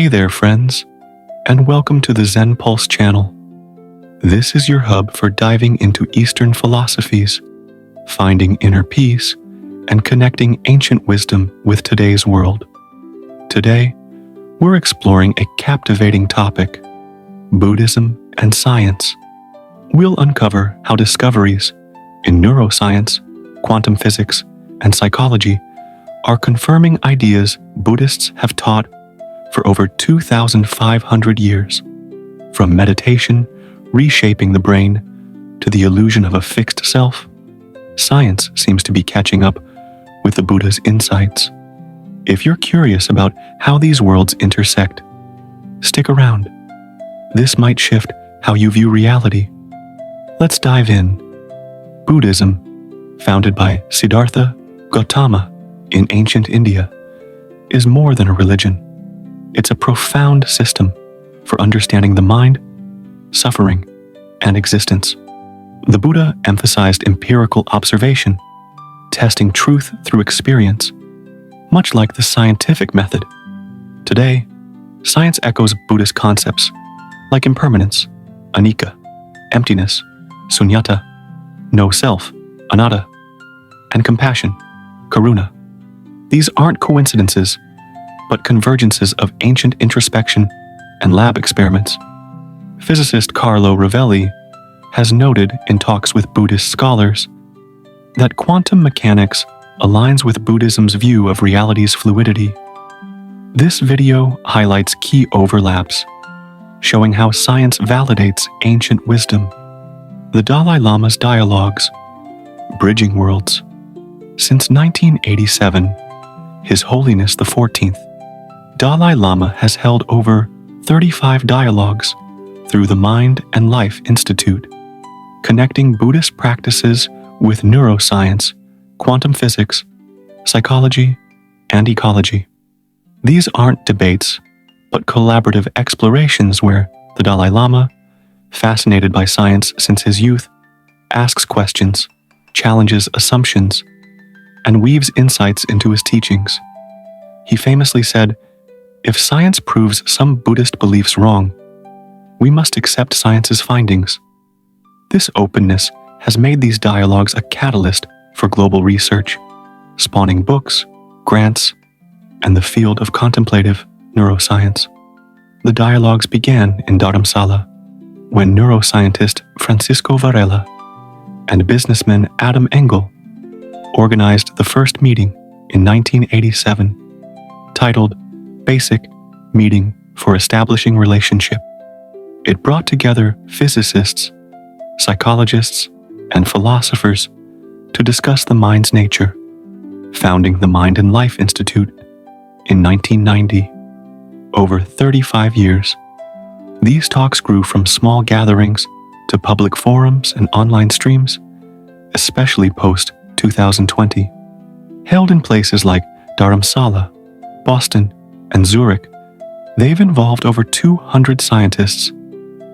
Hey there, friends, and welcome to the Zen Pulse channel. This is your hub for diving into Eastern philosophies, finding inner peace, and connecting ancient wisdom with today's world. Today, we're exploring a captivating topic: Buddhism and science. We'll uncover how discoveries in neuroscience, quantum physics, and psychology are confirming ideas Buddhists have taught for over 2,500 years. From meditation reshaping the brain to the illusion of a fixed self, science seems to be catching up with the Buddha's insights. If you're curious about how these worlds intersect, stick around. This might shift how you view reality. Let's dive in. Buddhism, founded by Siddhartha Gautama in ancient India, is more than a religion. It's a profound system for understanding the mind, suffering, and existence. The Buddha emphasized empirical observation, testing truth through experience, much like the scientific method. Today, science echoes Buddhist concepts like impermanence, anicca, emptiness, sunyata, no self, anatta, and compassion, karuna. These aren't coincidences, but convergences of ancient introspection and lab experiments. Physicist Carlo Rovelli has noted in talks with Buddhist scholars that quantum mechanics aligns with Buddhism's view of reality's fluidity. This video highlights key overlaps, showing how science validates ancient wisdom. The Dalai Lama's dialogues, bridging worlds. Since 1987, His Holiness the 14th, Dalai Lama has held over 35 dialogues through the Mind and Life Institute, connecting Buddhist practices with neuroscience, quantum physics, psychology, and ecology. These aren't debates, but collaborative explorations where the Dalai Lama, fascinated by science since his youth, asks questions, challenges assumptions, and weaves insights into his teachings. He famously said, "If science proves some Buddhist beliefs wrong, we must accept science's findings." This openness has made these dialogues a catalyst for global research, spawning books, grants, and the field of contemplative neuroscience. The dialogues began in Dharamsala, when neuroscientist Francisco Varela and businessman Adam Engel organized the first meeting in 1987, titled Basic Meeting for Establishing Relationship. It brought together physicists, psychologists, and philosophers to discuss the mind's nature, founding the Mind and Life Institute in 1990. Over 35 years, these talks grew from small gatherings to public forums and online streams, especially post-2020. Held in places like Dharamsala, Boston, and Zurich, they've involved over 200 scientists,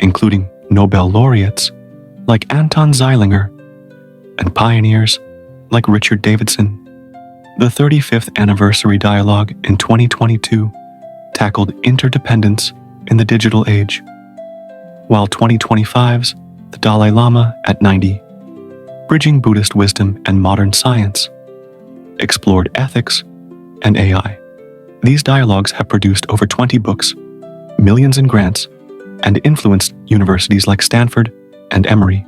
including Nobel laureates like Anton Zeilinger and pioneers like Richard Davidson. The 35th anniversary dialogue in 2022 tackled interdependence in the digital age, while 2025's the Dalai Lama at 90, bridging Buddhist wisdom and modern science, explored ethics and AI. These dialogues have produced over 20 books, millions in grants, and influenced universities like Stanford and Emory.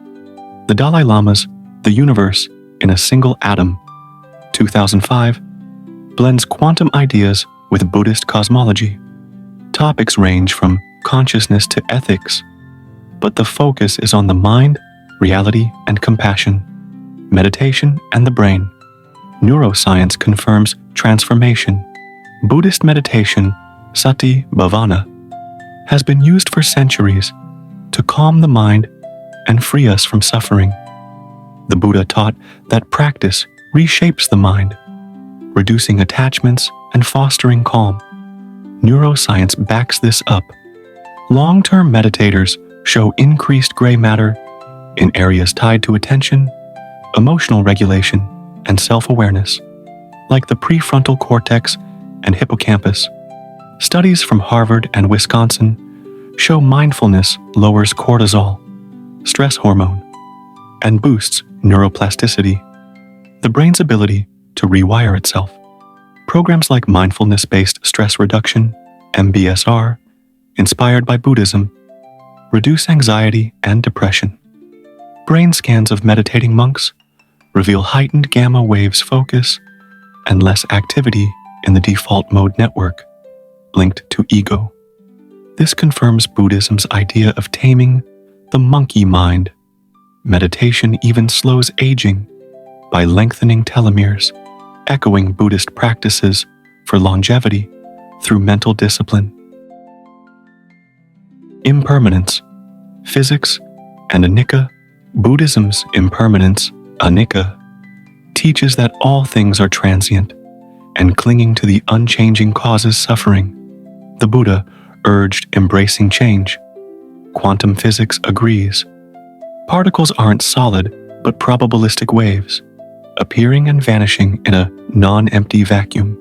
The Dalai Lama's The Universe in a Single Atom, 2005, blends quantum ideas with Buddhist cosmology. Topics range from consciousness to ethics, but the focus is on the mind, reality, and compassion, meditation, and the brain. Neuroscience confirms transformation. Buddhist meditation, sati bhavana, has been used for centuries to calm the mind and free us from suffering. The Buddha taught that practice reshapes the mind, reducing attachments and fostering calm. Neuroscience backs this up. Long-term meditators show increased gray matter in areas tied to attention, emotional regulation, and self-awareness, like the prefrontal cortex and hippocampus. Studies from Harvard and Wisconsin show mindfulness lowers cortisol, stress hormone, and boosts neuroplasticity, the brain's ability to rewire itself. Programs like mindfulness-based stress reduction, MBSR, inspired by Buddhism, reduce anxiety and depression. Brain scans of meditating monks reveal heightened gamma waves focus and less activity in the default mode network, linked to ego. This confirms Buddhism's idea of taming the monkey mind. Meditation even slows aging by lengthening telomeres, echoing Buddhist practices for longevity through mental discipline. Impermanence, physics, and anicca. Buddhism's impermanence, anicca, teaches that all things are transient, and clinging to the unchanging causes suffering. The Buddha urged embracing change. Quantum physics agrees. Particles aren't solid, but probabilistic waves, appearing and vanishing in a non-empty vacuum.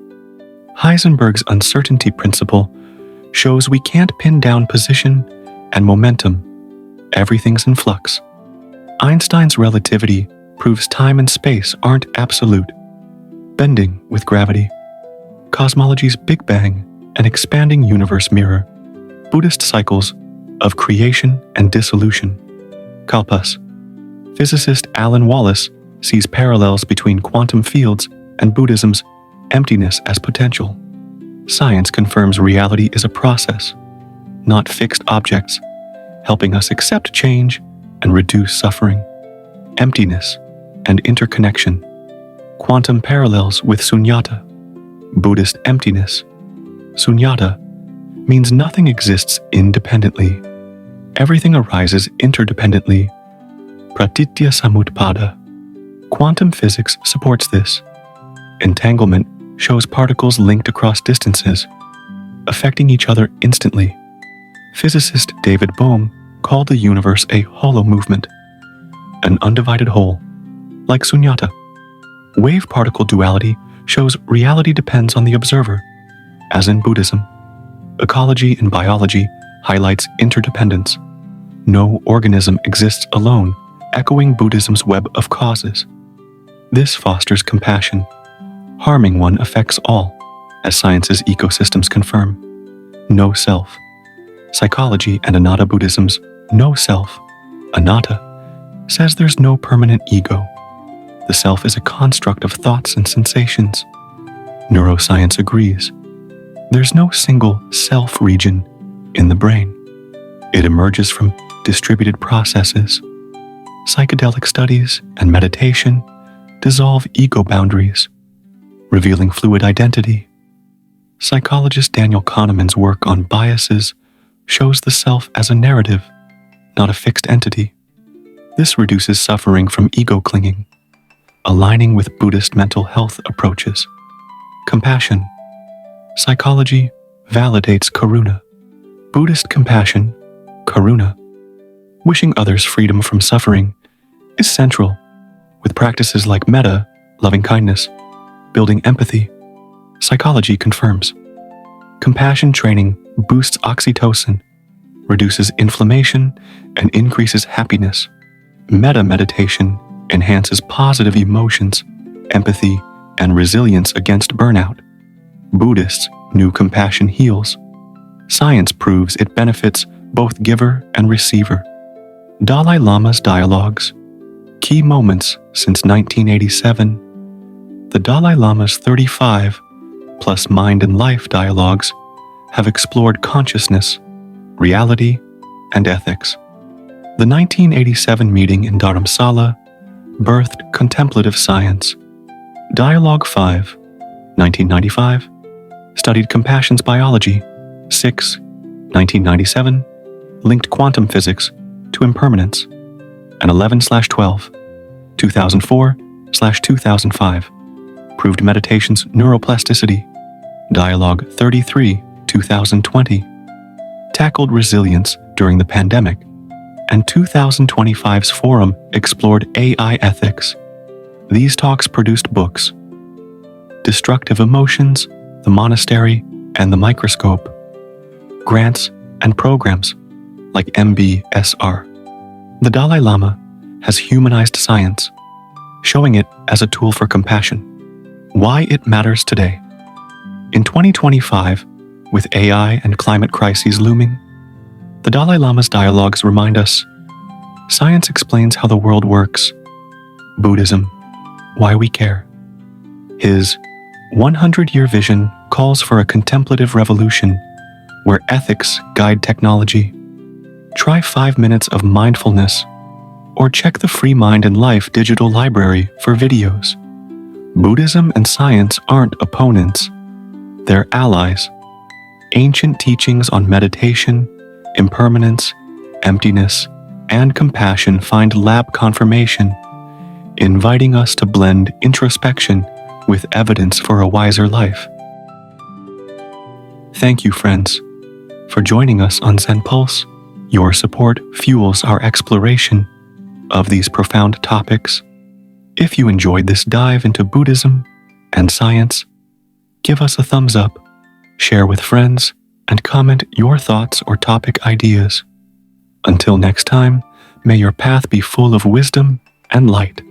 Heisenberg's uncertainty principle shows we can't pin down position and momentum. Everything's in flux. Einstein's relativity proves time and space aren't absolute, bending with gravity. Cosmology's Big Bang and expanding universe mirror Buddhist cycles of creation and dissolution. Kalpas. Physicist Alan Wallace sees parallels between quantum fields and Buddhism's emptiness as potential. Science confirms reality is a process, not fixed objects, helping us accept change and reduce suffering. Emptiness and interconnection. Quantum parallels with sunyata. Buddhist emptiness. Sunyata means nothing exists independently. Everything arises interdependently. Pratitya samutpada. Quantum physics supports this. Entanglement shows particles linked across distances, affecting each other instantly. Physicist David Bohm called the universe a hollow movement, an undivided whole, like sunyata. Wave-particle duality shows reality depends on the observer, as in Buddhism. Ecology in biology highlights interdependence. No organism exists alone, echoing Buddhism's web of causes. This fosters compassion. Harming one affects all, as science's ecosystems confirm. No self. Psychology and Anatta Buddhism's no self, anatta, says there's no permanent ego. The self is a construct of thoughts and sensations. Neuroscience agrees. There's no single self region in the brain. It emerges from distributed processes. Psychedelic studies and meditation dissolve ego boundaries, revealing fluid identity. Psychologist Daniel Kahneman's work on biases shows the self as a narrative, not a fixed entity. This reduces suffering from ego clinging, aligning with Buddhist mental health approaches. Compassion. Psychology validates karuna. Buddhist compassion, karuna, wishing others freedom from suffering, is central, with practices like metta, loving kindness, building empathy. Psychology confirms. Compassion training boosts oxytocin, reduces inflammation, and increases happiness. Metta meditation enhances positive emotions, empathy, and resilience against burnout. Buddhists' new compassion heals. Science proves it benefits both giver and receiver. Dalai Lama's dialogues. Key moments since 1987. The Dalai Lama's 35 plus mind and life dialogues have explored consciousness, reality, and ethics. The 1987 meeting in Dharamsala birthed contemplative science. Dialogue 5, 1995, studied compassion's biology. 6, 1997, linked quantum physics to impermanence. And 11/12, 2004/2005, proved meditation's neuroplasticity. Dialogue 33, 2020, tackled resilience during the pandemic, and 2025's forum explored AI ethics. These talks produced books: Destructive Emotions, The Monastery, and The Microscope. grants, and programs like MBSR. The Dalai Lama has humanized science, showing it as a tool for compassion. Why it matters today. In 2025, with AI and climate crises looming, the Dalai Lama's dialogues remind us science explains how the world works, Buddhism, why we care. His 100-year vision calls for a contemplative revolution where ethics guide technology. Try 5 minutes of mindfulness or check the Free Mind and Life digital library for videos. Buddhism and science aren't opponents, they're allies. Ancient teachings on meditation, impermanence, emptiness, and compassion find lab confirmation, inviting us to blend introspection with evidence for a wiser life. Thank you, friends, for joining us on Zen Pulse. Your support fuels our exploration of these profound topics. If you enjoyed this dive into Buddhism and science, give us a thumbs up, share with friends, and comment your thoughts or topic ideas. Until next time, may your path be full of wisdom and light.